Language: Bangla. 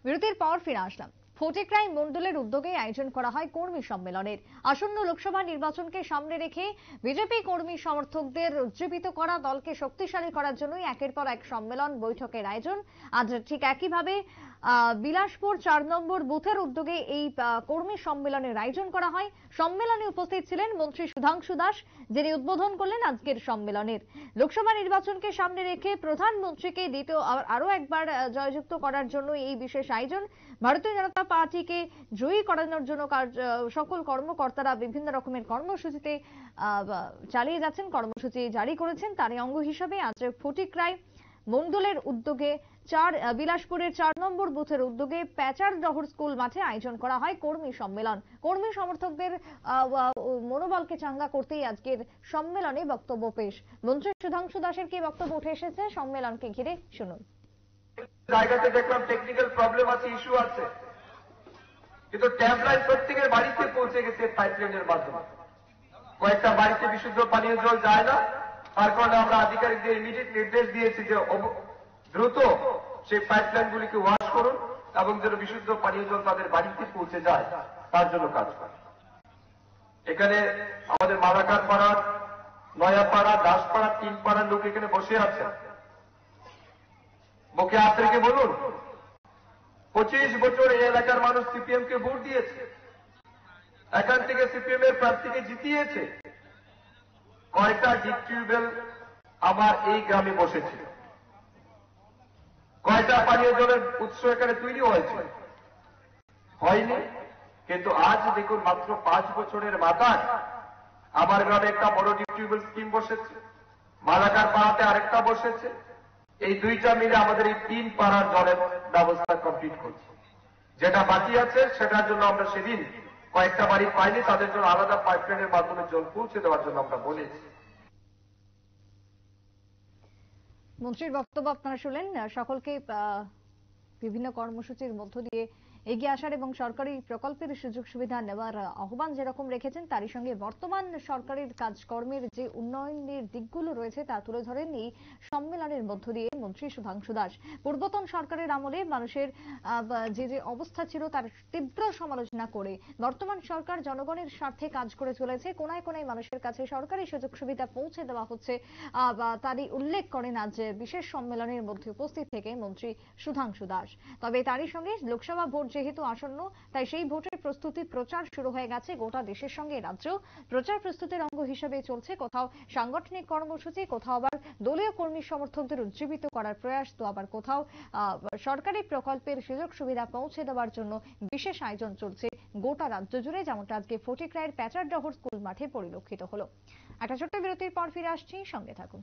বিরতির পর ফিরে আসলাম। ফটিকরাই মণ্ডলের উদ্যোগে আয়োজন করা হয় কর্মী সম্মেলনের। আসন্ন লোকসভা নির্বাচনকে সামনে রেখে বিজেপি কর্মী সমর্থকদের উজ্জীবিত করা, দলকে শক্তিশালী করার জন্যই একের পর এক সম্মেলন বৈঠকের আয়োজন। আজ ঠিক একইভাবে বিলাসপুর ৪ নম্বর বুথের উদ্যোগে এই কর্মী সম্মেলনের আয়োজন করা হয়। সম্মেলনে উপস্থিত ছিলেন মন্ত্রী সুধাংশু দাস, যিনি উদ্বোধন করলেন আজকের সম্মেলনের। লোকসভা নির্বাচনকে সামনে রেখে প্রধানমন্ত্রীকে দ্বিতীয় আরো একবার জয়যুক্ত করার জন্য এই বিশেষ আয়োজন। ভারতীয় জনতা পার্টিকে জয়ী করানোর জন্য সকল কর্মকর্তারা বিভিন্ন রকমের কর্মসূচিতে চালিয়ে যাচ্ছেন, কর্মসূচি জারি করেছেন। তারই অঙ্গ হিসেবে আজ ফটিকরাই মণ্ডলের উদ্যোগে বিলাসপুরের ৪ নম্বর বুথের উদ্যোগে প্যাচারডহর স্কুল মাঠে আয়োজন করা হয় কর্মী সম্মেলন। কর্মী সমর্থকদের মনোবলকে চাঙ্গা করতেই আজকের সম্মেলনে বক্তব্য পেশ। মন্ত্রী সুধাংশু দাসের কি বক্তব্য উঠে এসেছে সম্মেলনকে ঘিরে, শুনুন। জায়গাতে দেখলাম টেকনিক্যাল প্রবলেম আছে, ইস্যু আছে, কিন্তু ট্যাপ লাইন প্রত্যেকের বাড়িতে পৌঁছে গেছে পাইপলাইনের মাধ্যমে। কয়েকটা বাড়িতে বিশুদ্ধ পানীয় জল যায় না, তার কারণে আমরা আধিকারিকদের ইমিডিয়েট নির্দেশ দিয়েছি যে দ্রুত সেই পাইপলাইন গুলিকে ওয়াশ করুন এবং যেন বিশুদ্ধ পানীয় জল তাদের বাড়িতে পৌঁছে যায়, তার জন্য কাজ করে। এখানে আমাদের মালাকার পাড়ার, নয়াপাড়া, দাসপাড়া, 3 পাড়ার লোক এখানে বসে আছে। মুখে হাত রেখে বলুন, 25 বছর এই এলাকার মানুষ সিপিএম কে ভোট দিয়েছে, এখান থেকে সিপিএম এর প্রার্থীকে জিতিয়েছে। কয়টা ডিপ টিউবওয়েল আমার এই গ্রামে বসেছে, কয়টা পানীয় জলের উৎস এখানে তৈরি হয়েছে? হয়নি। কিন্তু আজ দেখুন, মাত্র 5 বছরের মাথায় আমার গ্রামে একটা বড় ডিপ টিউবওয়েল স্কিম বসেছে, মালাকার পাড়াতে আরেকটা বসেছে। এই দুইটা মিলে আমাদের এই 3 পাড়ার জলের ব্যবস্থা কমপ্লিট করছে। যেটা বাকি আছে সেটার জন্য আমরা সেদিন কয়েকটা বাড়ি পাইনি, তাদের জন্য আলাদা পাইপলাইনের মাধ্যমে জল পৌঁছে দেওয়ার জন্য আমরা বলেছি। মন্ত্রীর বক্তব্য আপনারা শুনলেন। সকলকে বিভিন্ন কর্মসূচির মধ্য দিয়ে এগিয়ে আসার এবং সরকারি প্রকল্পের সুযোগ সুবিধা নেওয়ার আহ্বান যেরকম রেখেছেন, তারই সঙ্গে বর্তমান সরকারের কাজকর্মের যে উন্নয়নের দিকগুলো রয়েছে তা তুলে ধরেন এই সম্মেলনের মধ্য দিয়ে মন্ত্রী সুধাংশু দাস। পূর্বতন সরকারের আমলে মানুষের যে অবস্থা ছিল তার তীব্র সমালোচনা করে বর্তমান সরকার জনগণের স্বার্থে কাজ করে চলেছে। কোনায় কোনায় মানুষের কাছে সরকারি সুযোগ সুবিধা পৌঁছে দেওয়া হচ্ছে, তারই উল্লেখ করেন আজ বিশেষ সম্মেলনের মধ্যে উপস্থিত থেকে মন্ত্রী সুধাংশু দাস। তবে তারই সঙ্গে লোকসভা ভোট যেহেতু আসন্ন, তাই সেই ভোটের প্রস্তুতি প্রচার শুরু হয়ে গেছে। গোটা দেশের সঙ্গে রাজ্য প্রচার প্রস্তুতির অঙ্গ হিসেবে চলছে কোথাও সাংগঠনিক কর্মসূচি, কোথাও আবার দলীয় কর্মী সমর্থকদের উজ্জীবিত করার প্রয়াস, তো আবার কোথাও সরকারি প্রকল্পের সুযোগ সুবিধা পৌঁছে দেওয়ার জন্য বিশেষ আয়োজন চলছে গোটা রাজ্য জুড়ে, যেমনটা আজকে ফটিকরাইয়ের প্যাচারডহর স্কুল মাঠে পরিলক্ষিত হলো। একটা ছোট্ট বিরতির পর ফিরে আসছি, সঙ্গে থাকুন।